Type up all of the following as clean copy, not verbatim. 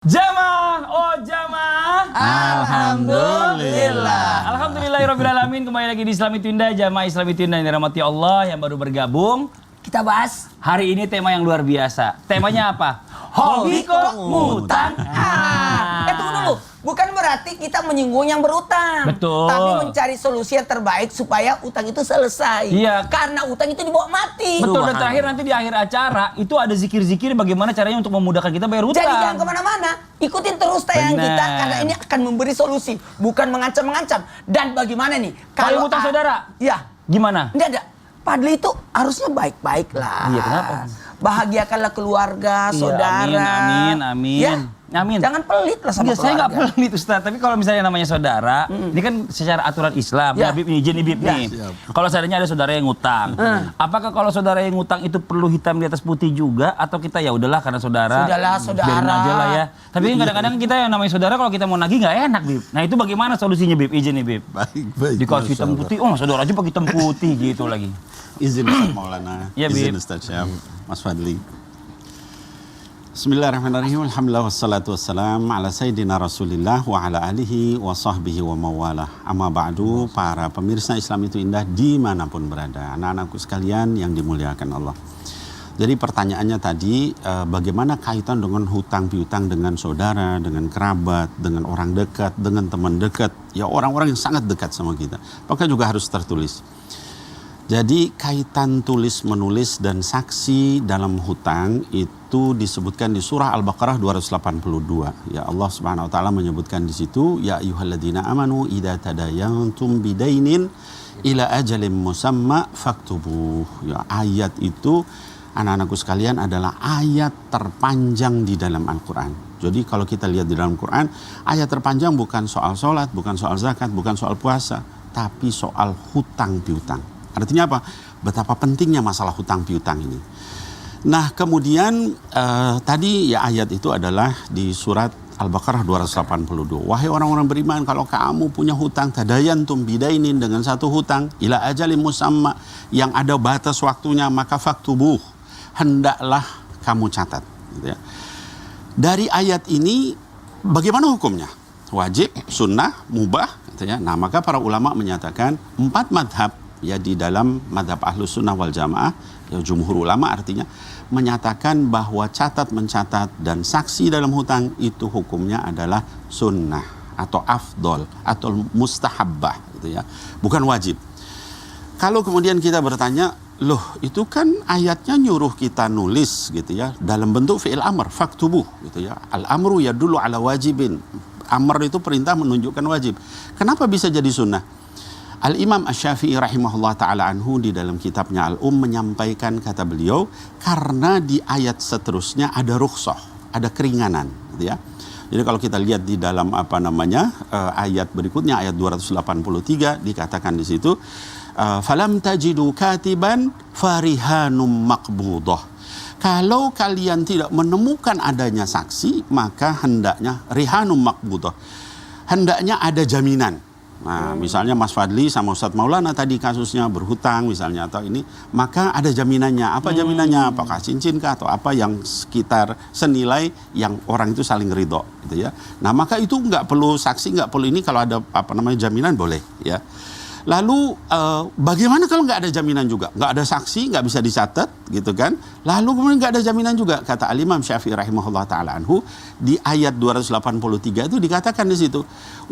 Jamaah, oh jamaah. Alhamdulillah. Alhamdulillahirrabbilalamin. Kembali lagi di Islam Itu Indah, jamaah Islam Itu Indah yang dirahmati Allah yang baru bergabung. Kita bahas Hari ini tema yang luar biasa. Temanya apa? hobi kok ngutang. Tunggu dulu. Bukan berarti kita menyinggung yang berutang. Betul. Tapi mencari solusi yang terbaik supaya utang itu selesai. Iya. Karena utang itu dibawa mati. Betul, dan terakhir nanti di akhir acara itu ada zikir-zikir bagaimana caranya untuk memudahkan kita bayar utang. Jadi jangan kemana-mana. Ikutin terus tayangan kita karena ini akan memberi solusi, bukan mengancam-mengancam. Dan bagaimana nih? Kalau utang saudara? Iya. Gimana? Enggak ada. Padahal itu harusnya baik-baik lah. Iya, kenapa? Bahagiakanlah keluarga, Iya, saudara. amin. Ya. Amin. Jangan pelit lah sama Enggak, saya nggak keluarga. pelit Ustaz. Tapi kalau misalnya namanya saudara, ini kan secara aturan Islam. Ya. Ya, Bib, izin nih, Bib, Ya. nih. Kalau seandainya ada saudara yang ngutang, apakah kalau saudara yang ngutang itu perlu hitam di atas putih juga? Atau kita ya udahlah karena saudara, Sudahlah, saudara. biarin aja lah ya. Tapi kan kadang-kadang kita yang namanya saudara kalau kita mau nagih nggak enak, Bib. Nah itu bagaimana solusinya, Bib? Izin nih, Bib. Baik. Dikasih hitam Masya putih, oh saudara aja pakai hitam putih gitu lagi. Allah. Izin Ustaz Maulana. Ya, Izin Bib. Ustaz Syam, Mas Fadli. Bismillahirrahmanirrahim. Alhamdulillah wassalatu wassalam ala sayyidina Rasulillah wa ala alihi wa sahbihi wa mawalah. Amma ba'du, para pemirsa Islam Itu Indah dimanapun berada, anak-anakku sekalian yang dimuliakan Allah. Jadi pertanyaannya tadi, bagaimana kaitan dengan hutang piutang dengan saudara, dengan kerabat, dengan orang dekat, dengan teman dekat, ya orang-orang yang sangat dekat sama kita. Maka juga harus tertulis. Jadi kaitan tulis menulis dan saksi dalam hutang itu disebutkan di surah Al-Baqarah 282. Ya Allah Subhanahu wa taala menyebutkan di situ, ya ayyuhalladzina amanu idza tadayantum bidainin ila ajalin musamma faktubuh. Ya, ayat itu anak-anakku sekalian adalah ayat terpanjang di dalam Al-Qur'an. Jadi kalau kita lihat di dalam Quran, ayat terpanjang bukan soal sholat, bukan soal zakat, bukan soal puasa, tapi soal hutang piutang. Artinya apa? Betapa pentingnya masalah hutang piutang ini. Nah kemudian tadi ya ayat itu adalah di surat Al-Baqarah 282. Wahai orang-orang beriman, kalau kamu punya hutang, tadayantum bidainin, dengan satu hutang, ila ajalin musamma, yang ada batas waktunya, maka faktubuh, hendaklah kamu catat. Gitu ya. Dari ayat ini bagaimana hukumnya? Wajib, sunnah, mubah. Gitu ya. Nah maka para ulama menyatakan 4 madhab, ya di dalam madhab ahlus sunnah wal jamaah, ya jumhur ulama artinya, menyatakan bahwa catat mencatat dan saksi dalam hutang itu hukumnya adalah sunnah atau afdol atau mustahabbah gitu ya, bukan wajib. Kalau kemudian kita bertanya, loh itu kan ayatnya nyuruh kita nulis gitu ya dalam bentuk fi'il amr, faktubuh gitu ya. Al-amru yadullu ala wajibin. Amr itu perintah menunjukkan wajib. Kenapa bisa jadi sunnah? Al-Imam Asy-Syafi'i rahimahullah ta'ala anhu di dalam kitabnya menyampaikan, kata beliau, karena di ayat seterusnya ada rukhsah, ada keringanan gitu ya. Jadi kalau kita lihat di dalam ayat berikutnya, ayat 283 dikatakan di situ, falam tajidu katiban farihanum maqbudah. Kalau kalian tidak menemukan adanya saksi, maka hendaknya rihanum maqbudah, hendaknya ada jaminan. Nah, misalnya Mas Fadli sama Ustaz Maulana tadi kasusnya berhutang misalnya, atau ini, maka ada jaminannya. Apa jaminannya? Apakah cincin kah atau apa yang sekitar senilai yang orang itu saling ridho gitu ya. Nah, maka itu nggak perlu saksi, nggak perlu ini, kalau ada jaminan boleh ya. Lalu bagaimana kalau nggak ada jaminan juga? Nggak ada saksi, nggak bisa dicatat gitu kan. Lalu kemudian nggak ada jaminan juga. Kata Al-Imam Syafi'i rahimahullah ta'ala anhu, di ayat 283 itu dikatakan di situ,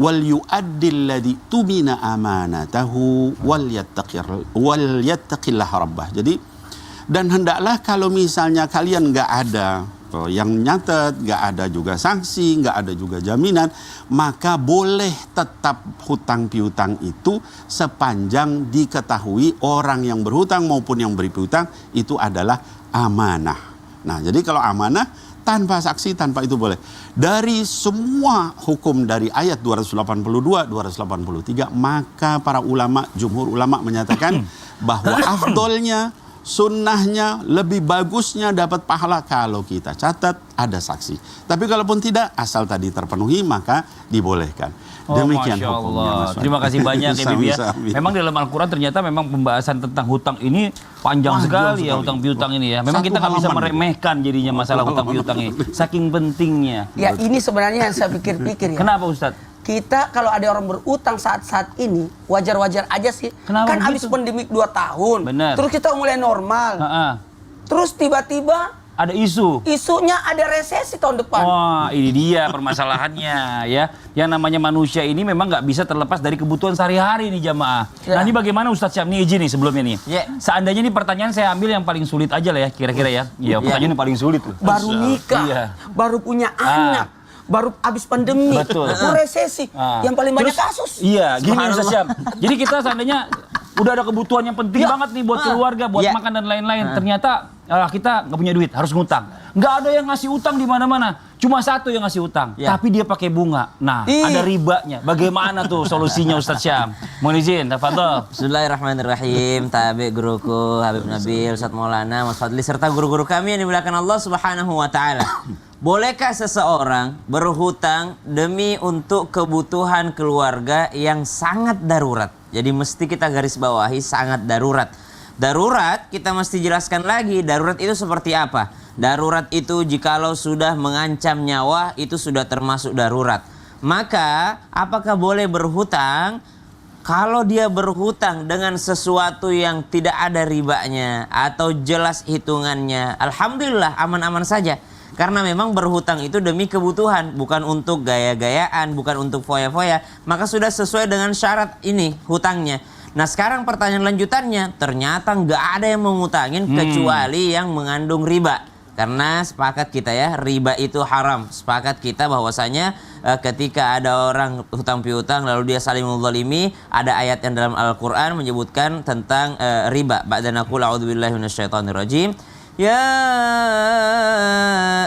wal yu'addil ladzi tumina amanatahu wal yattaqillah rabbah. Jadi, dan hendaklah kalau misalnya kalian nggak ada yang nyatet, nggak ada juga sanksi, nggak ada juga jaminan, maka boleh tetap hutang piutang itu sepanjang diketahui orang yang berhutang maupun yang beri piutang itu adalah amanah. Nah, jadi kalau amanah tanpa saksi, tanpa itu boleh. Dari semua hukum dari ayat 282, 283, maka para ulama, jumhur ulama menyatakan bahwa afdolnya sunnahnya lebih bagusnya dapat pahala kalau kita catat ada saksi. Tapi kalaupun tidak, asal tadi terpenuhi maka dibolehkan. Demikian Masya hukumnya, Allah. Mas Wahid. Terima kasih banyak ya Bibi ya. Sami-sami. Memang dalam Al-Quran ternyata memang pembahasan tentang hutang ini panjang sekali ya, hutang piutang ini ya. Memang Satu kita nggak bisa halaman. meremehkan jadinya masalah hutang piutang ini. Saking pentingnya. Ya ini sebenarnya yang saya pikir-pikir ya. Kenapa Ustadz? Kita kalau ada orang berutang saat-saat ini wajar-wajar aja sih. Kenapa Kan habis begitu? pandemik 2 tahun. Benar. Terus kita mulai normal. Ha-ha. Terus tiba-tiba Ada isu. isunya ada resesi tahun depan. Wah, ini dia permasalahannya ya. Yang namanya manusia ini memang nggak bisa terlepas dari kebutuhan sehari-hari nih jamaah. Ya. Nah ini bagaimana Ustadz Syam? Nih izin nih sebelumnya nih. Ya. Seandainya nih pertanyaan saya ambil yang paling sulit aja lah ya kira-kira ya. Iya pertanyaan yang paling sulit tuh. Baru nikah, Iya. baru punya anak, baru habis pandemi, Betul. baru resesi. Ah. Yang paling banyak Terus, kasus. Iya, gini Subhanallah. Ustaz Syam. Jadi kita seandainya udah ada kebutuhan yang penting Ya. banget nih buat keluarga, buat Ya. makan dan lain-lain. Ternyata kita nggak punya duit, harus ngutang. Nggak ada yang ngasih utang di mana-mana. Cuma satu yang ngasih utang, Ya. tapi dia pakai bunga. Nah, Ih. ada ribanya. Bagaimana tuh solusinya Ustaz Syam? Mohon izin, tafadhol. Bismillahirrahmanirrahim. Tabe guruku Habib Nabil, Ustaz Maulana, Mas Fadli serta guru-guru kami yang dimuliakan Allah Subhanahu wa taala. Bolehkah seseorang berhutang demi untuk kebutuhan keluarga yang sangat darurat? Jadi mesti kita garis bawahi sangat darurat. Darurat kita mesti jelaskan lagi, darurat itu seperti apa? Darurat itu jikalau sudah mengancam nyawa itu sudah termasuk darurat. Maka apakah boleh berhutang? Kalau dia berhutang dengan sesuatu yang tidak ada ribanya atau jelas hitungannya, alhamdulillah aman-aman saja. Karena memang berhutang itu demi kebutuhan, bukan untuk gaya-gayaan, bukan untuk foya-foya. Maka sudah sesuai dengan syarat ini hutangnya. Nah sekarang pertanyaan lanjutannya, ternyata nggak ada yang mengutangin kecuali yang mengandung riba. Karena sepakat kita ya, riba itu haram. Sepakat kita bahwasanya ketika ada orang hutang piutang lalu dia saling menzalimi, ada ayat yang dalam Al-Quran menyebutkan tentang riba. Ba'da naqul a'udzubillahi minasyaitonirrajim. Ya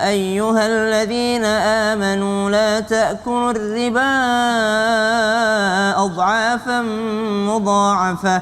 ayyuhalladzina amanu la ta'kulur riba adhafan mudha'afah.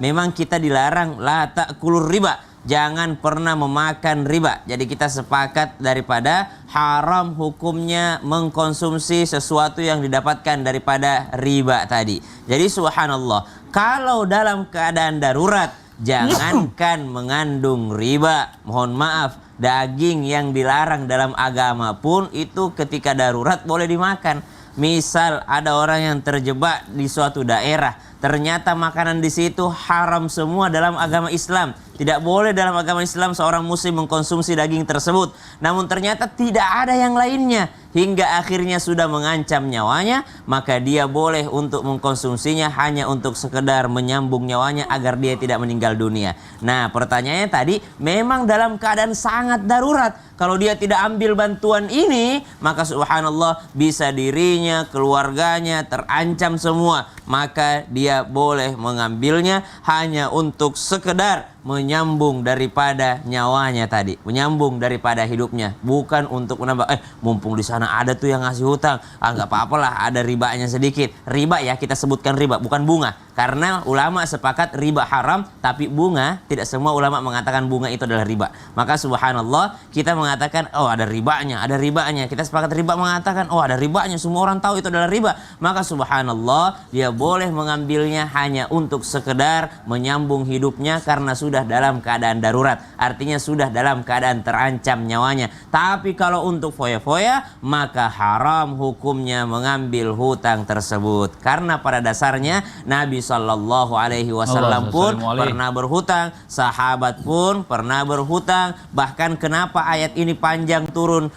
Memang kita dilarang la ta'kulur riba. Jangan pernah memakan riba. Jadi kita sepakat daripada haram hukumnya mengkonsumsi sesuatu yang didapatkan daripada riba tadi. Jadi subhanallah, kalau dalam keadaan darurat jangankan mengandung riba, mohon maaf, daging yang dilarang dalam agama pun itu ketika darurat boleh dimakan. Misal ada orang yang terjebak di suatu daerah, ternyata makanan di situ haram semua dalam agama Islam. Tidak boleh dalam agama Islam seorang muslim mengkonsumsi daging tersebut. Namun ternyata tidak ada yang lainnya. Hingga akhirnya sudah mengancam nyawanya. Maka dia boleh untuk mengkonsumsinya hanya untuk sekedar menyambung nyawanya agar dia tidak meninggal dunia. Nah pertanyaannya tadi memang dalam keadaan sangat darurat. Kalau dia tidak ambil bantuan ini, maka subhanallah bisa dirinya, keluarganya terancam semua. Maka dia boleh mengambilnya hanya untuk sekedar menyambung daripada nyawanya tadi, menyambung daripada hidupnya, bukan untuk menambah mumpung di sana ada tuh yang ngasih hutang, nggak apa-apalah ada ribanya sedikit. Riba ya kita sebutkan riba, bukan bunga, karena ulama sepakat riba haram, tapi bunga tidak semua ulama mengatakan bunga itu adalah riba. Maka subhanallah kita mengatakan oh ada ribanya, ada ribanya. Kita sepakat riba mengatakan oh ada ribanya, semua orang tahu itu adalah riba. Maka subhanallah dia boleh mengambilnya hanya untuk sekedar menyambung hidupnya karena sudah dalam keadaan darurat, artinya sudah dalam keadaan terancam nyawanya. Tapi kalau untuk foya-foya, maka haram hukumnya mengambil hutang tersebut. Karena pada dasarnya Nabi Shallallahu Alaihi Wasallam pun pernah berhutang, sahabat pun pernah berhutang. Bahkan kenapa ayat ini panjang turun,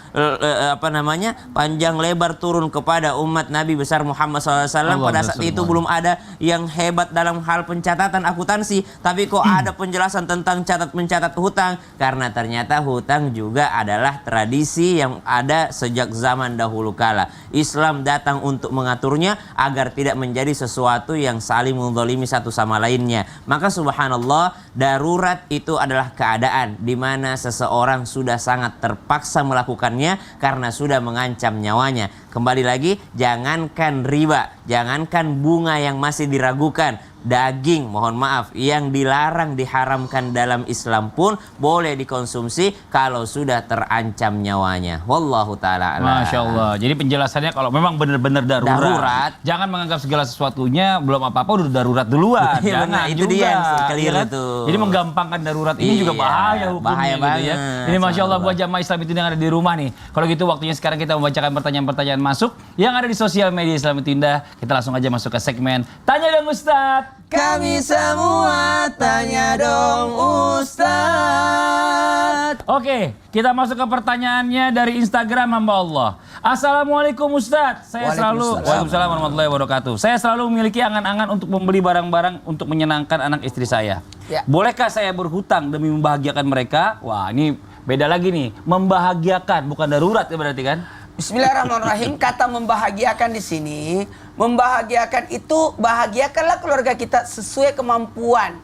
panjang lebar turun kepada umat Nabi besar Muhammad SAW. Pada saat itu belum ada yang hebat dalam hal pencatatan akuntansi, tapi kok ada penjelasan tentang mencatat hutang, karena ternyata hutang juga adalah tradisi yang ada sejak zaman dahulu kala. Islam datang untuk mengaturnya agar tidak menjadi sesuatu yang saling menzalimi satu sama lainnya. Maka subhanallah, darurat itu adalah keadaan di mana seseorang sudah sangat terpaksa melakukannya karena sudah mengancam nyawanya. Kembali lagi, jangankan riba, jangankan bunga yang masih diragukan, daging, mohon maaf, yang dilarang diharamkan dalam Islam pun boleh dikonsumsi kalau sudah terancam nyawanya. Wallahu ta'ala a'lam. Masya Allah. Jadi penjelasannya kalau memang benar-benar darurat, jangan menganggap segala sesuatunya belum apa-apa udah darurat duluan. Iya, Jangan benar. Itu juga, dia yang ya keliru kan? tuh. Jadi menggampangkan darurat ini juga Iya, bahaya hukumnya. bahaya gitu ya. banget. Ini Masya Allah buat Subhanallah. jamaah Islam itu yang ada di rumah nih. Kalau gitu waktunya sekarang kita membacakan pertanyaan-pertanyaan masuk yang ada di sosial media Islam itu Indah. Kita langsung aja masuk ke segmen Tanya Dong Ustadz. Kami semua tanya dong Ustadz. Oke, kita masuk ke pertanyaannya dari Instagram hamba Allah. Assalamualaikum Ustadz. Waalaikumsalam warahmatullahi wabarakatuh. Saya selalu memiliki angan-angan untuk membeli barang-barang untuk menyenangkan anak istri saya. Ya. Bolehkah saya berhutang demi membahagiakan mereka? Wah, ini beda lagi nih. Membahagiakan, bukan darurat ya berarti kan? Bismillahirrahmanirrahim. Kata membahagiakan di sini, membahagiakan itu bahagiakanlah keluarga kita sesuai kemampuan.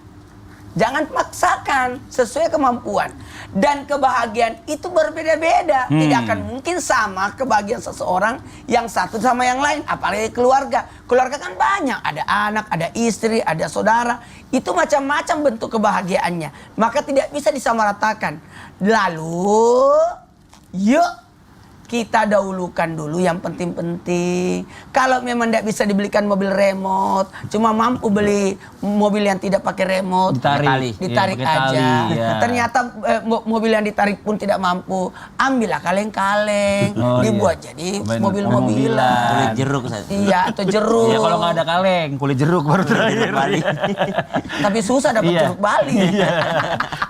Jangan paksakan, sesuai kemampuan. Dan kebahagiaan itu berbeda-beda. Tidak akan mungkin sama kebahagiaan seseorang yang satu sama yang lain. Apalagi keluarga. Keluarga kan banyak. Ada anak, ada istri, ada saudara. Itu macam-macam bentuk kebahagiaannya. Maka tidak bisa disamaratakan. Lalu, yuk kita dahulukan dulu yang penting-penting. Kalau memang tidak bisa dibelikan mobil remote, cuma mampu beli mobil yang tidak pakai remote, Ditarik. ditarik Iya, pakai aja. tali, ya. Ternyata mobil yang ditarik pun tidak mampu, ambillah kaleng-kaleng, Oh, dibuat iya. jadi Kulit mobil-mobilan. jeruk, Ustaz. Iya, atau jeruk. Ya kalau nggak ada kaleng, kulit jeruk baru terakhir. Tapi susah dapat Iya. jeruk Bali. Iya.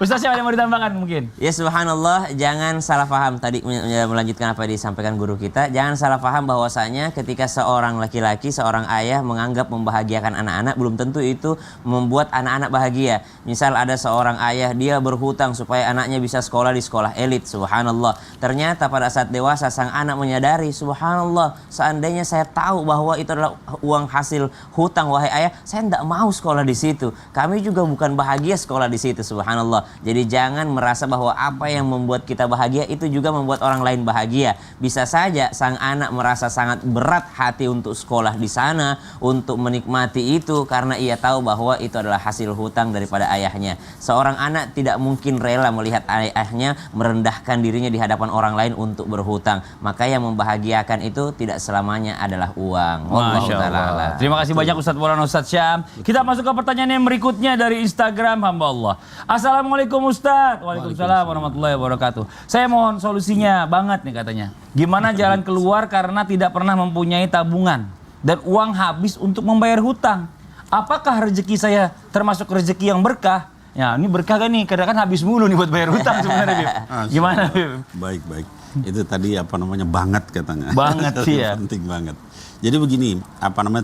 Ustaz siapa yang mau ditambahkan mungkin? Ya subhanallah, jangan salah paham tadi melanjutkan apa yang disampaikan guru kita. Jangan salah paham bahwasanya ketika seorang laki-laki, seorang ayah menganggap membahagiakan anak-anak belum tentu itu membuat anak-anak bahagia. Misal ada seorang ayah dia berhutang supaya anaknya bisa sekolah di sekolah elit, subhanallah. Ternyata pada saat dewasa sang anak menyadari, subhanallah, seandainya saya tahu bahwa itu adalah uang hasil hutang wahai ayah, saya tidak mau sekolah di situ. Kami juga bukan bahagia sekolah di situ, subhanallah. Jadi jangan merasa bahwa apa yang membuat kita bahagia itu juga membuat orang lain bahagia. Bisa saja sang anak merasa sangat berat hati untuk sekolah di sana, untuk menikmati itu karena ia tahu bahwa itu adalah hasil hutang daripada ayahnya. Seorang anak tidak mungkin rela melihat ayahnya merendahkan dirinya di hadapan orang lain untuk berhutang. Maka yang membahagiakan itu tidak selamanya adalah uang. Wallahu Masya ta'ala Allah. a'lam. Terima kasih banyak Ustadz Maulana Ustadz Syam. Kita masuk ke pertanyaan yang berikutnya dari Instagram hamba Allah. Assalamualaikum Ustadz. Waalaikumsalam warahmatullahi wabarakatuh. Saya mohon solusinya banget nih katanya. Gimana jalan keluar karena tidak pernah mempunyai tabungan dan uang habis untuk membayar hutang. Apakah rezeki saya termasuk rezeki yang berkah? Ya ini berkah kan nih, kadang kan habis mulu nih buat bayar hutang sebenarnya Bib. Gimana Bib? Baik. Itu tadi banget katanya. Banget sih ya. Penting banget. Jadi begini,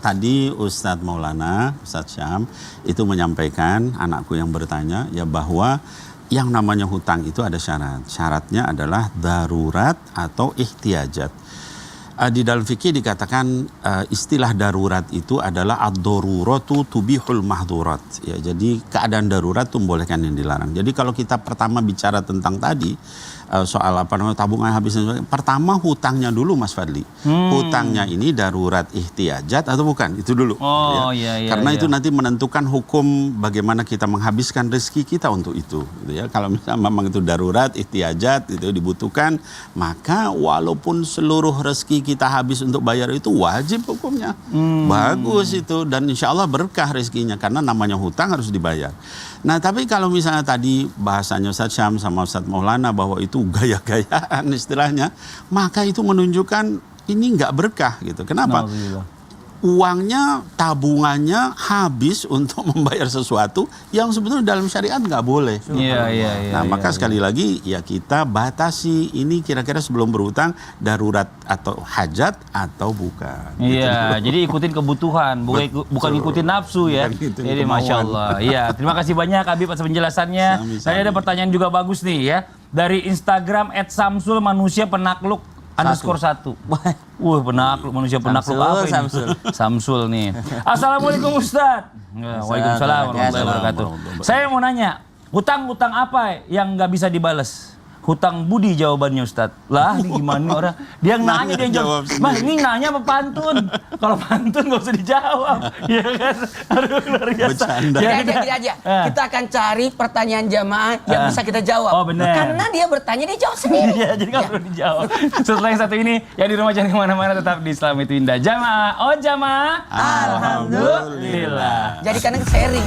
tadi Ustadz Maulana, Ustadz Syam itu menyampaikan anakku yang bertanya ya bahwa yang namanya hutang itu ada syarat. Syaratnya adalah darurat atau ihtiyajat. Di dalam fikih dikatakan istilah darurat itu adalah ad-daruratu tubihul mahdurat. Ya, jadi keadaan darurat itu membolehkan yang dilarang. Jadi kalau kita pertama bicara tentang tadi soal tabungan habis, pertama hutangnya dulu Mas Fadli. Hutangnya ini darurat ihtiyajat atau bukan? Itu dulu. Oh, iya, Karena iya. itu nanti menentukan hukum bagaimana kita menghabiskan rezeki kita untuk itu. Gitu ya. Kalau misalnya memang itu darurat ihtiyajat itu dibutuhkan, maka walaupun seluruh rezeki kita habis untuk bayar itu wajib hukumnya. Bagus itu dan insya Allah berkah rezekinya karena namanya hutang harus dibayar. Nah tapi kalau misalnya tadi bahasanya Ustadz Syam sama Ustadz Maulana bahwa itu gaya-gayaan istilahnya, maka itu menunjukkan ini nggak berkah gitu. Kenapa? Uangnya, tabungannya habis untuk membayar sesuatu yang sebetulnya dalam syariat nggak boleh. Iya. Nah maka sekali lagi ya kita batasi ini kira-kira sebelum berhutang darurat atau hajat atau bukan. Iya, jadi ikutin kebutuhan, bukan ikutin nafsu ya. Bukan ikutin Jadi kemauan. Masya Allah. Iya, terima kasih banyak Habib atas penjelasannya. Sami-sami. Tadi ada pertanyaan juga bagus nih ya. Dari Instagram @samsul manusia penakluk _1. Penakluk manusia penakluk apa ini? Samsul nih. Assalamualaikum Ustadz. Waalaikumsalam warahmatullahi wabarakatuh. Saya mau nanya, hutang apa yang nggak bisa dibales? hutang budi jawabannya Ustadz. Lah ini gimana orang? Dia yang nanya, dia yang jawab. Jawab Mas ini nanya apa pantun? Kalau pantun gak usah dijawab. Iya kan? Aduh luar biasa. Bercanda. Ya, Gini aja. Kita akan cari pertanyaan jamaah yang bisa kita jawab. Oh, benar. Karena dia bertanya, dia jawab sendiri. Iya, jadi nggak perlu dijawab. Setelah yang satu ini, yang di rumah jangan kemana-mana, tetap di Islam itu Indah. Jamaah, oh jamaah. Alhamdulillah. Jadi karena sharing.